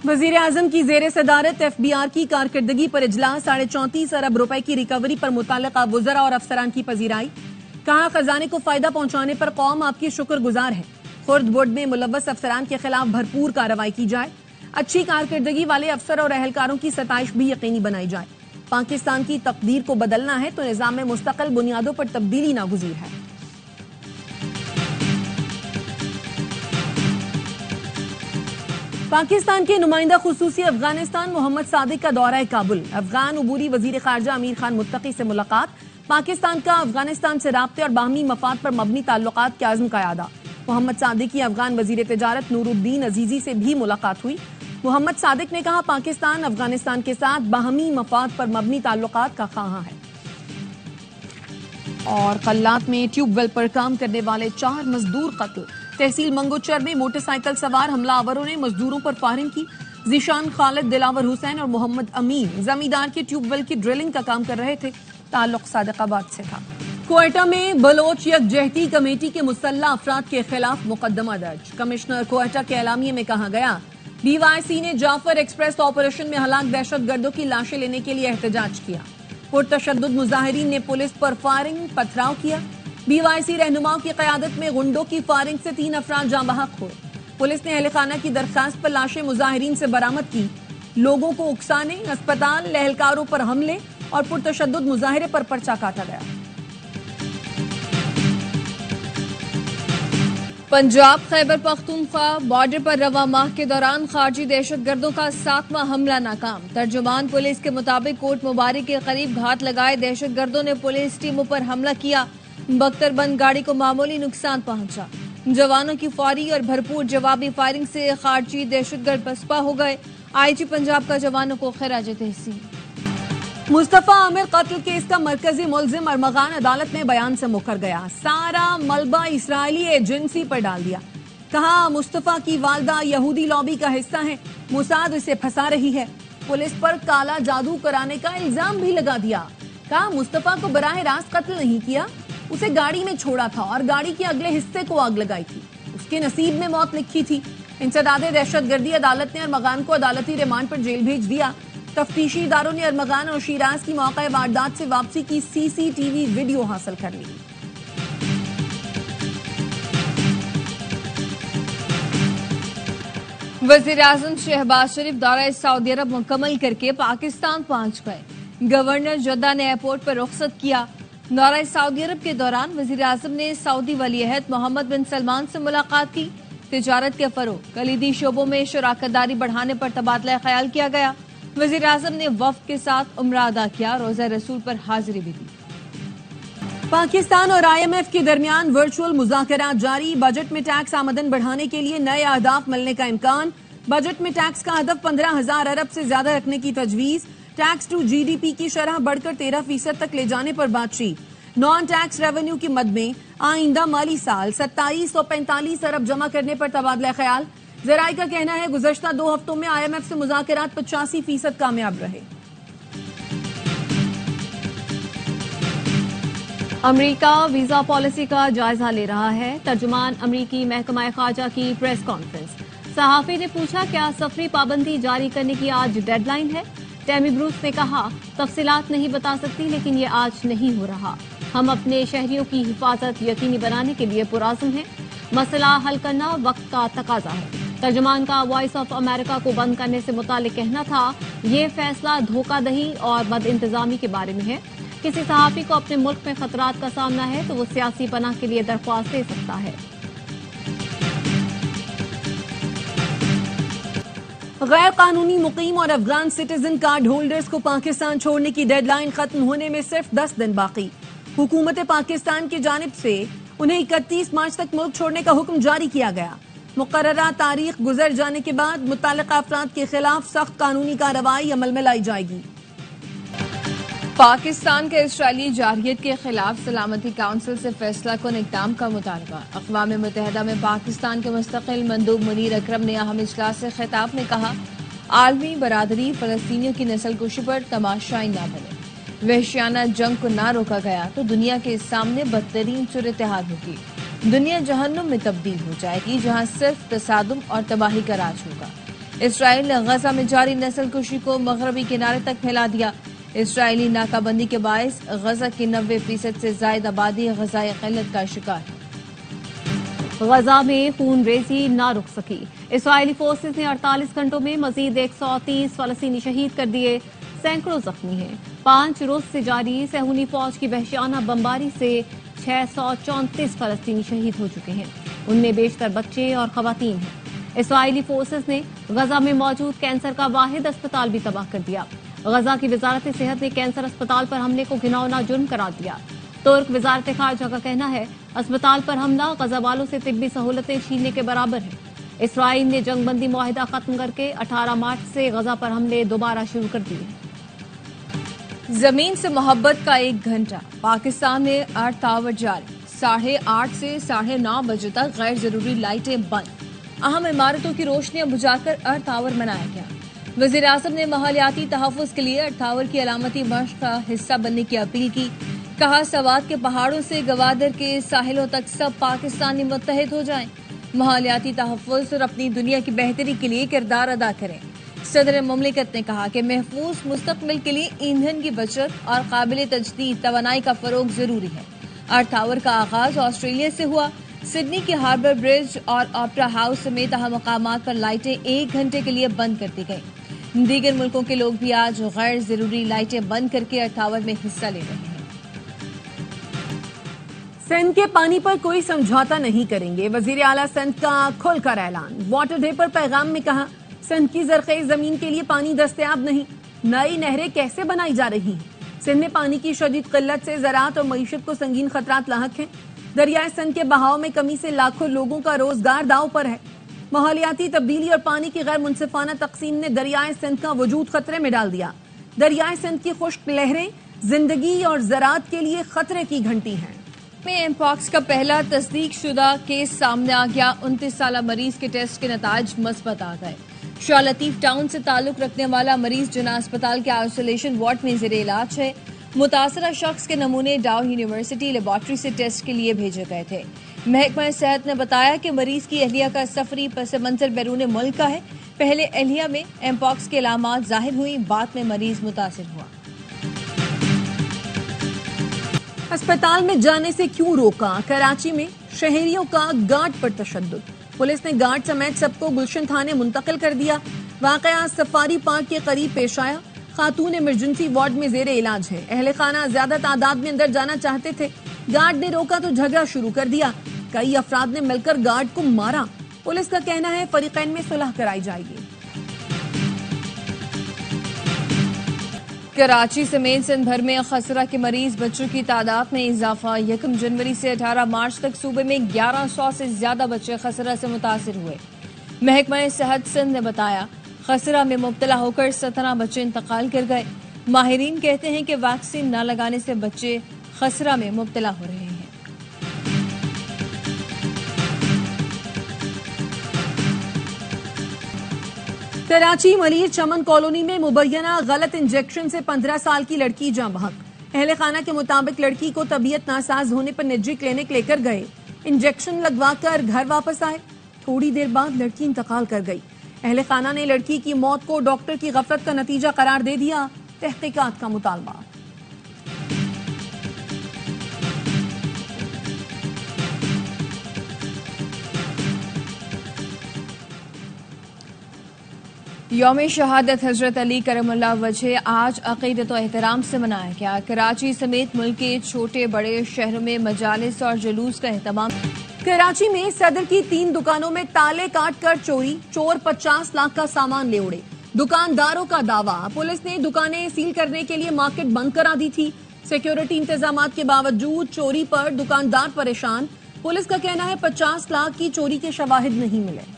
वजीर आजम की जेर सदारत एफबीआर की कारकर्दगी पर इजलास 34.5 अरब रुपए की रिकवरी पर मुतल्लिका वुज़रा और अफसरान की पजीराई। कहा खजाने को फायदा पहुंचाने पर कौम आपकी शुक्रगुजार है। खुर्द बोर्ड में मुलव्वस अफसरान के खिलाफ भरपूर कार्रवाई की जाए। अच्छी कारकर्दगी वाले अफसर और अहलकारों की सताइश भी यकीनी बनाई जाए। पाकिस्तान की तकदीर को बदलना है तो निजाम में मुस्तकिल बुनियादों पर तब्दीली नागुज़ीर है। पाकिस्तान के नुमाइंदा खुसूसी अफगानिस्तान मोहम्मद सादिक का दौरा काबुल। अफगान उबूरी वजीर खारजा अमीर खान मुत्तकी से मुलाकात। पाकिस्तान का अफगानिस्तान से राब्ते और बाहमी मफाद पर मबनी ताल्लुकात के आज़म का यादा। मोहम्मद सादिक की अफगान वजीर तिजारत नूरुद्दीन अजीजी से भी मुलाकात हुई। मोहम्मद सादिक ने कहा पाकिस्तान अफगानिस्तान के साथ बाहमी मफाद पर मबनी ताल्लुकात का ख्वाहा है। और कल्लात में ट्यूबवेल पर काम करने वाले 4 मजदूर कत्ल। तहसील मंगोचर में मोटरसाइकिल सवार हमलावरों ने मजदूरों पर फायरिंग की। जीशान खालिद, दिलावर हुसैन और मोहम्मद अमीन जमींदार के ट्यूबवेल की ड्रिलिंग का काम कर रहे थे। ताल्लुक सादिकाबाद से था। क्वेटा में बलोच यकजहती कमेटी के मुसल्ला अफराद के खिलाफ मुकदमा दर्ज। कमिश्नर क्वेटा के एलामिये में कहा गया BYC ने जाफर एक्सप्रेस ऑपरेशन में हलाक दहशतगर्दों की लाशें लेने के लिए एहतजाज किया। पुरतशद्दुद मुजाहिरीन ने पुलिस पर फायरिंग पथराव किया। BYC रहनुमाओं की क़यादत में गुंडों की फायरिंग से 3 अफराद जाँ बहक हुए। पुलिस ने अहले खाना की दरखास्त पर लाशें मुजाहिरीन से बरामद की। लोगों को उकसाने, अस्पताल, एहलकारों पर हमले और पुरतशद्दुद मुजाहिरे पर पर्चा काटा गया। पंजाब खैबर पख्तूनख्वा बॉर्डर पर रवा माह के दौरान खारजी दहशतगर्दों का 7वां हमला नाकाम। तर्जुमान पुलिस के मुताबिक कोट मुबारक के करीब घात लगाए दहशतगर्दों ने पुलिस टीमों पर हमला किया। बख्तरबंद गाड़ी को मामूली नुकसान पहुंचा। जवानों की फौरी और भरपूर जवाबी फायरिंग से खारजी दहशतगर्द पसपा हो गए। IG पंजाब का जवानों को खिराज तहसीन। मुस्तफा आमिर कत्ल केस का मरकजी मुलजिम अरमगान अदालत में बयान से मुकर गया। सारा मलबा इसराइली एजेंसी पर डाल दिया। कहा मुस्तफा की वालदा यहूदी लॉबी का हिस्सा है, मुसाद इसे फंसा रही है। पुलिस पर काला जादू कराने का इल्जाम भी लगा दिया। कहा मुस्तफा को बराह रास्त कत्ल नहीं किया, उसे गाड़ी में छोड़ा था और गाड़ी के अगले हिस्से को आग लगाई थी। उसके नसीब में मौत लिखी थी। इंसदादे दहशतगर्दी अदालत ने अरमगान को अदालती रिमांड पर जेल भेज दिया। तफ्तीशी इदारों ने अरमगान और शिराज की मौके वारदात से वापसी की CCTV वीडियो हासिल कर ली। वजीर आजम शहबाज शरीफ दौरा सऊदी अरब मुकम्मल करके पाकिस्तान पहुंच गए। गवर्नर जद्दा ने एयरपोर्ट पर रुखसत किया। दौरा सऊदी अरब के दौरान वजीर आजम ने सऊदी वली-ए-अहद मोहम्मद बिन सलमान से मुलाकात की। तिजारत के फरोग, कलीदी शोबों में शराकतदारी बढ़ाने पर तबादला ख्याल किया गया। वजीर आजम ने वफ्द के साथ उम्रा अदा किया। रोज़ा रसूल पर हाजिरी भी दी। पाकिस्तान और IMF के दरमियान वर्चुअल मुज़ाकरात जारी। बजट में टैक्स आमदन बढ़ाने के लिए नए अहदाफ मिलने का इम्कान। बजट में टैक्स का हदफ 15,000 अरब से ज्यादा रखने की तजवीज। टैक्स टू GDP की शरह बढ़कर 13% तक ले जाने पर बातचीत। नॉन टैक्स रेवेन्यू की मद में आइंदा माली साल 2745 अरब जमा करने पर तबादला ख्याल। जराये का कहना है गुज़श्ता 2 हफ्तों में IMF से मुज़ाकरात 85% कामयाब रहे। अमरीका वीजा पॉलिसी का जायजा ले रहा है। तर्जुमान अमरीकी महकमा खारजा की प्रेस कॉन्फ्रेंस। सहाफी ने पूछा क्या सफरी पाबंदी जारी करने की आज डेडलाइन है। टैमी ब्रूस ने कहा तफसीलात नहीं बता सकती, लेकिन ये आज नहीं हो रहा। हम अपने शहरियों की हिफाजत यकीनी बनाने के लिए पुराज़म हैं। मसला हल करना वक्त का तकाजा है। तर्जुमान का वॉइस ऑफ अमेरिका को बंद करने से मुतालिक कहना था ये फैसला धोखाधड़ी और बद इंतजामी के बारे में है। किसी सहाफी को अपने मुल्क में खतरात का सामना है तो वो सियासी पनाह के लिए दरख्वास्त दे सकता है। गैर कानूनी मुकीम और अफगान सिटीजन कार्ड होल्डर्स को पाकिस्तान छोड़ने की डेडलाइन खत्म होने में सिर्फ 10 दिन बाकी। हुकूमत पाकिस्तान की जानिब से उन्हें 31 मार्च तक मुल्क छोड़ने का हुक्म जारी किया गया। मुकर्ररा तारीख गुजर जाने के बाद मुत्तल्लिका अफराद के खिलाफ सख्त कानूनी कार्रवाई अमल में लाई जाएगी। पाकिस्तान के इसराइली जारहियत के खिलाफ सलामती काउंसिल से फैसला कुन इक़दाम का मुतालबा। अक़वाम मुत्तहिदा में पाकिस्तान के मुस्तक़िल मंदूब मुनीर अकरम ने अहम इजलास से खिताब में कहा आलमी बरादरी फ़लस्तीनियों की नस्लकुशी पर तमाशाई न बने। वहशियाना जंग को ना रोका गया तो दुनिया के सामने बदतरीन सूरत-ए-हाल होगी। दुनिया जहन्नुम में तब्दील हो जाएगी जहां सिर्फ तसादुम और तबाही का राज होगा। इसराइल ने गजा में जारी नस्लकुशी को मगरबी किनारे तक फैला दिया। इसराइली नाकाबंदी के बायस गजा की 90% से ज्यादा आबादी गजाई किल्लत का शिकार है। गजा में खून रेजी ना रुक सकी। इसराइली फोर्सेस ने 48 घंटों में मजीद 130 फलस्तीनी शहीद कर दिए, सैकड़ों जख्मी हैं। 5 रोज से जारी सहूनी फौज की वहशियाना बमबारी से 634 फलस्तीनी शहीद हो चुके हैं। उनमें बेशतर बच्चे और खवातीन हैं। इसराइली फोर्सेस ने गजा में मौजूद कैंसर का वाहिद अस्पताल भी तबाह कर दिया। गजा की वजारत सेहत ने कैंसर अस्पताल पर हमले को घिनौना जुर्म करार दिया। तुर्क वजारत खारजा का कहना है अस्पताल पर हमला गजा वालों से तिब्बी सहूलतें छीनने के बराबर है। इसराइल ने जंगबंदी मुआहिदा खत्म करके 18 मार्च से गजा पर हमले दोबारा शुरू कर दिए। जमीन से मोहब्बत का 1 घंटा। पाकिस्तान में अर्थ आवर जारी। 8:30 से 9:30 बजे तक गैर जरूरी लाइटें बंद। अहम इमारतों की रोशनियां बुझाकर अर्थ आवर मनाया गया। वजीर आजम ने माहौलियाती तहफ्फुज के लिए अर्थ आवर की अलामती मश्क का हिस्सा बनने की अपील की। कहा सवात के पहाड़ों से गवादर के साहिलों तक सब पाकिस्तानी मुत्तहिद हो जाएं। माहौलियाती तहफ्फुज और अपनी दुनिया की बेहतरी के लिए किरदार अदा करें। सदर मुमलिकत ने कहा कि महफूज मुस्तकबिल के लिए ईंधन की बचत और काबिल तजदीद तवानाई का फरोग जरूरी है। अर्थ आवर का आगाज ऑस्ट्रेलिया से हुआ। सिडनी के हार्बर ब्रिज और ऑपरा हाउस समेत अहम मकामात पर लाइटें 1 घंटे के लिए बंद कर दी गई। दीगर मुल्कों के लोग भी आज गैर जरूरी लाइटें बंद करके अर्थ आवर में हिस्सा ले रहे हैं। सिंध के पानी पर कोई समझौता नहीं करेंगे, वजीर आला सिंध का खुलकर ऐलान। वाटर डे पर पैगाम में कहा सिंध की जरखेज जमीन के लिए पानी दस्तयाब नहीं, नई नहरें कैसे बनाई जा रही हैं। सिंध में पानी की शदीद किल्लत से ज़राअत और मईशत को संगीन खतरात लाहक हैं। दरियाए सिंध के बहाव में कमी से लाखों लोगों का रोजगार दांव पर है। माहौलियाती तब्दीली और पानी की गैर मुनसिफाना तकसीम ने दरियाए सिंध का वजूद खतरे में डाल दिया। दरियाए सिंध की खुश्क लहरें जिंदगी और ज़राअत के लिए खतरे की घंटी हैं। में एमपॉक्स का पहला तस्दीक शुदा केस सामने आ गया। 29 साला मरीज के टेस्ट के नताज मस्बत आ गए। शाह लतीफ टाउन से ताल्लुक रखने वाला मरीज जिना अस्पताल के आइसोलेशन वार्ड में ज़ेरे इलाज है। मुतासरा शख्स के नमूने डाउ यूनिवर्सिटी लेबॉर्ट्री से टेस्ट के लिए भेजे गए थे। महकमा सेहत ने बताया कि मरीज की अहलिया का सफरी पस मंजर बैरून मुल्क का है। पहले अहलिया में एमपॉक्स के अलामात जाहिर हुई, बाद में मरीज मुतासिर हुआ। अस्पताल में जाने से क्यों रोका? कराची में शहरियों का गार्ड पर तशद्दुद। पुलिस ने गार्ड समेत सबको गुलशन थाने मुंतकिल कर दिया। वाकया सफारी पार्क के करीब पेश आया। खातून इमरजेंसी वार्ड में जेरे इलाज है। अहले खाना ज्यादा तादाद में अंदर जाना चाहते थे, गार्ड ने रोका तो झगड़ा शुरू कर दिया। कई अफराद ने मिलकर गार्ड को मारा। पुलिस का कहना है फरीकैन में सुलह कराई जाएगी। कराची समेत सिंध भर में खसरा के मरीज बच्चों की तादाद में इजाफा। 1 जनवरी से 18 मार्च तक सूबे में 1100 से ज्यादा बच्चे खसरा से मुतासिर हुए। महकमा सेहत सिंध ने बताया खसरा में मुब्तला होकर 17 बच्चे इंतकाल कर गए। माहिरीन कहते हैं कि वैक्सीन न लगाने से बच्चे खसरा में मुब्तला हो रहे हैं। कराची मलिर चमन कॉलोनी में मुबैना गलत इंजेक्शन से 15 साल की लड़की जाँ बहक। अहले खाना के मुताबिक लड़की को तबीयत नासाज होने पर निजी क्लिनिक लेकर गए। इंजेक्शन लगवाकर घर वापस आए। थोड़ी देर बाद लड़की इंतकाल कर गई। अहले खाना ने लड़की की मौत को डॉक्टर की गफलत का नतीजा करार दे दिया। तहकीकात का मुतालबा। यौम शहादत हजरत अली करमुल्लाह वजह आज अकीदत और एहतराम से मनाया गया। कराची समेत मुल्क के छोटे बड़े शहरों में मजालिस और जुलूस का एहतमाम। कराची में सदर की 3 दुकानों में ताले काट कर चोरी। चोर 50 लाख का सामान ले उड़े। दुकानदारों का दावा पुलिस ने दुकानें सील करने के लिए मार्केट बंद करा दी थी। सिक्योरिटी इंतजामात के बावजूद चोरी पर दुकानदार परेशान। पुलिस का कहना है 50 लाख की चोरी के शवाहिद नहीं मिले।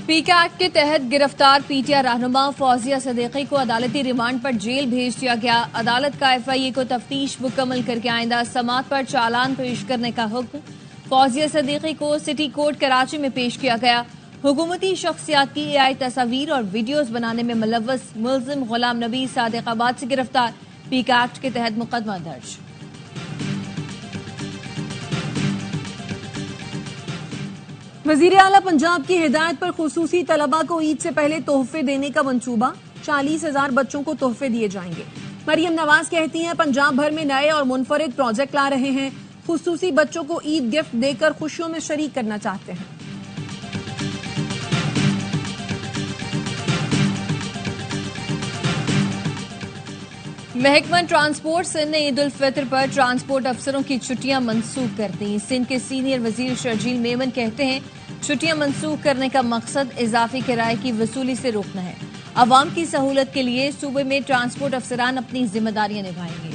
पीका एक्ट के तहत गिरफ्तार पीटीआई रहनुमा फौजिया सदीकी को अदालती रिमांड पर जेल भेज दिया गया। अदालत का एफआईए को तफ्तीश मुकम्मल करके आइंदा समात पर चालान पेश करने का हुक्म। फौजिया सदीकी को सिटी कोर्ट कराची में पेश किया गया। हुकूमती शख्सियात की एआई तस्वीर और वीडियोज बनाने में मुलव्वस मुलजिम गुलाम नबी सादिकाबाद से गिरफ्तार। पीका एक्ट के तहत मुकदमा दर्ज। वजीर आला पंजाब की हिदायत पर खुसूसी तलबा को ईद से पहले तोहफे देने का मंसूबा, 40,000 बच्चों को तोहफे दिए जाएंगे। मरियम नवाज कहती हैं पंजाब भर में नए और मुनफरिद प्रोजेक्ट ला रहे हैं, खुसूसी बच्चों को ईद गिफ्ट देकर खुशियों में शरीक करना चाहते हैं। महकमा ट्रांसपोर्ट सिंध ने ईद उल फितर पर ट्रांसपोर्ट अफसरों की छुट्टियां मनसूख कर दी। सिंध के सीनियर वजीर शर्जील मेमन कहते हैं छुट्टियां मनसूख करने का मकसद इजाफी किराए की वसूली से रोकना है। अवाम की सहूलत के लिए सूबे में ट्रांसपोर्ट अफसरान अपनी जिम्मेदारियां निभाएंगे।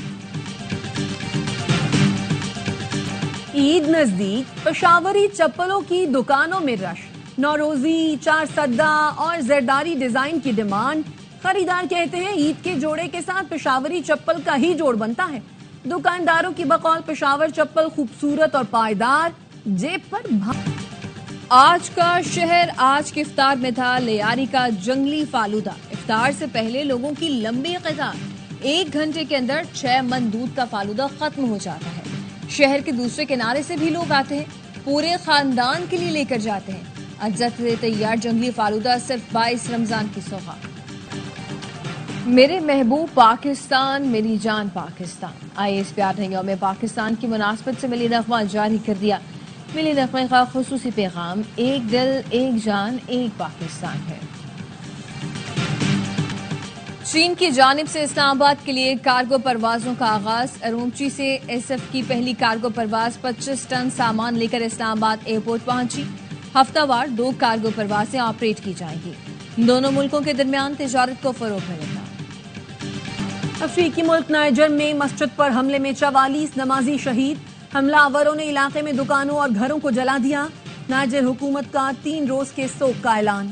ईद नजदीक, पेशावरी चप्पलों की दुकानों में रश, नौरोजी, चार सद्दा और जरदारी डिजाइन की डिमांड। खरीदार कहते हैं ईद के जोड़े के साथ पेशावरी चप्पल का ही जोड़ बनता है। दुकानदारों की बकौल पेशावर चप्पल खूबसूरत और पायदार, जेब पर आज का शहर आज के इफ्तार में था लियारी का जंगली फालूदा। इफ्तार से पहले लोगों की लंबी कतार, 1 घंटे के अंदर 6 मन दूध का फालूदा खत्म हो जाता है। शहर के दूसरे किनारे से भी लोग आते हैं, पूरे खानदान के लिए लेकर जाते हैं। अज्जा से तैयार जंगली फालूदा सिर्फ 22 रमजान की सौगात। मेरे महबूब पाकिस्तान, मेरी जान पाकिस्तान। आईएएस प्यार ने यौम पाकिस्तान की मुनासबत से मिली नगमा जारी कर दिया। मिली नगमे का खुसूसी पैगाम एक दिल, एक जान, एक पाकिस्तान है। चीन की जानिब से इस्लामाबाद के लिए कार्गो परवाजों का आगाज। अरूमची से एसएफ की पहली कार्गो परवाज 25 टन सामान लेकर इस्लामाबाद एयरपोर्ट पहुंची। हफ्तावार 2 कार्गो परवाजें ऑपरेट की जाएंगी। दोनों मुल्कों के दरमियान तिजारत को फरोग मिलेगा। अफ्रीकी मुल्क नाइजर में मस्जिद पर हमले में 44 नमाजी शहीद। हमलावरों ने इलाके में दुकानों और घरों को जला दिया। नाइजर हुकूमत का 3 रोज के शोक का ऐलान।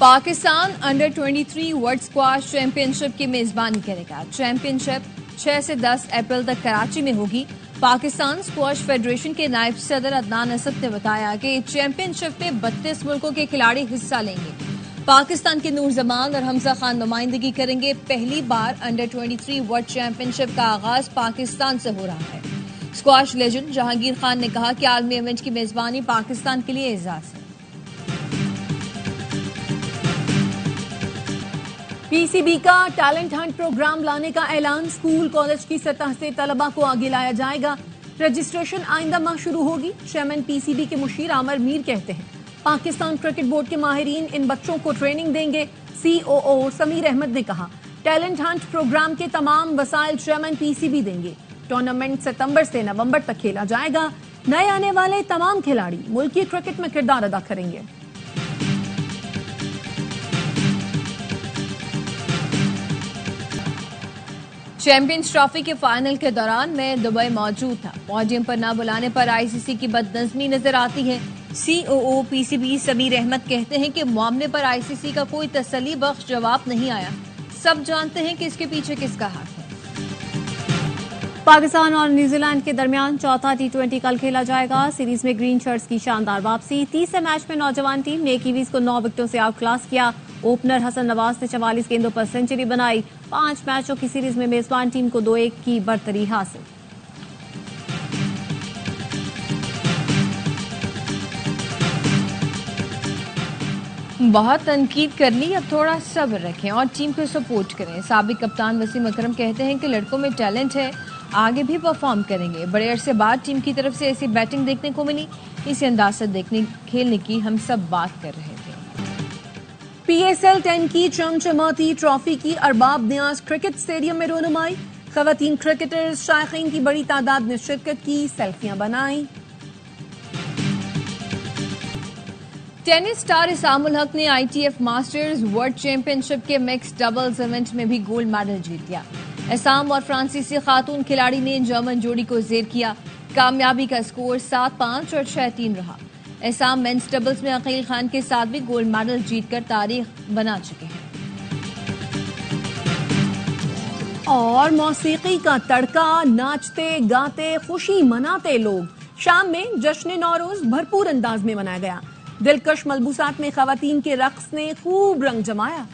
Pakistan under 23 world squash championship की मेजबानी करेगा। चैंपियनशिप 6 से 10 अप्रैल तक कराची में होगी। पाकिस्तान स्क्वाश फेडरेशन के नायब सदर अदनान असद ने बताया कि चैंपियनशिप में 32 मुल्कों के खिलाड़ी हिस्सा लेंगे। पाकिस्तान के नूर जमान और हमजा खान नुमाइंदगी करेंगे। पहली बार अंडर 23 वर्ल्ड चैंपियनशिप का आगाज पाकिस्तान से हो रहा है। स्क्वाश लेजेंड जहांगीर खान ने कहा कि आलमी इवेंट की मेजबानी पाकिस्तान के लिए एजाज है। पीसीबी का टैलेंट हंट प्रोग्राम लाने का ऐलान। स्कूल कॉलेज की सतह से तलबा को आगे लाया जाएगा। रजिस्ट्रेशन आइंदा माह शुरू होगी। चेयरमैन पीसीबी के मुशीर आमर मीर कहते हैं पाकिस्तान क्रिकेट बोर्ड के माहिरीन इन बच्चों को ट्रेनिंग देंगे। सीओओ समीर अहमद ने कहा टैलेंट हंट प्रोग्राम के तमाम वसाइल चेयरमैन पीसीबी देंगे। टूर्नामेंट सितंबर से नवंबर तक खेला जाएगा। नए आने वाले तमाम खिलाड़ी मुल्की क्रिकेट में किरदार अदा करेंगे। चैंपियंस ट्रॉफी के फाइनल के दौरान मैं दुबई मौजूद था। पोडियम पर न बुलाने पर आईसीसी की बदनज़मी नजर आती है। सीओओ पीसीबी समीर अहमद कहते हैं कि मामले पर आईसीसी का कोई तसल्ली बख्श जवाब नहीं आया। सब जानते हैं कि इसके पीछे किसका हाथ है। पाकिस्तान और न्यूजीलैंड के दरमियान चौथा T20 कल खेला जाएगा। सीरीज में ग्रीन शर्ट्स की शानदार वापसी। तीसरे मैच में नौजवान टीम ने कीवीज को 9 विकेटों से आउट क्लास किया। ओपनर हसन नवाज ने 44 गेंदों पर सेंचुरी बनाई। 5 मैचों की सीरीज में मेजबान टीम को 2-1 की बढ़तरी हासिल। बहुत तनकीद कर ली, अब थोड़ा सब्र रखें और टीम को सपोर्ट करें। साबिक कप्तान वसीम अकरम कहते हैं कि लड़कों में टैलेंट है, आगे भी परफॉर्म करेंगे। बड़े अरसे बाद टीम की तरफ से ऐसी बैटिंग देखने को मिली। इसी अंदाज से खेलने की हम सब बात कर रहे थे। PSL 10 की चमचमाती ट्रॉफी की अरबाब न्याज क्रिकेट स्टेडियम में रोनुमाई। खवातीन क्रिकेटर्स शायकीन की बड़ी तादाद ने शिरकत की, सेल्फियां बनाई। टेनिस स्टार इसामुल हक ने ITF मास्टर्स वर्ल्ड चैंपियनशिप के मिक्स डबल्स इवेंट में भी गोल्ड मेडल जीत लिया। असम और फ्रांसीसी खातून खिलाड़ी ने जर्मन जोड़ी को जेर किया। कामयाबी का स्कोर 7-5 और 6-3 रहा। असम मेंस डबल्स में अकील खान के साथ भी गोल्ड मेडल जीतकर तारीख बना चुके हैं। और मौसीकी का तड़का, नाचते गाते खुशी मनाते लोग। शाम में जश्न नौरोज भरपूर अंदाज में मनाया गया। दिलकश मलबूसात में खवातीन के रक्स ने खूब रंग जमाया।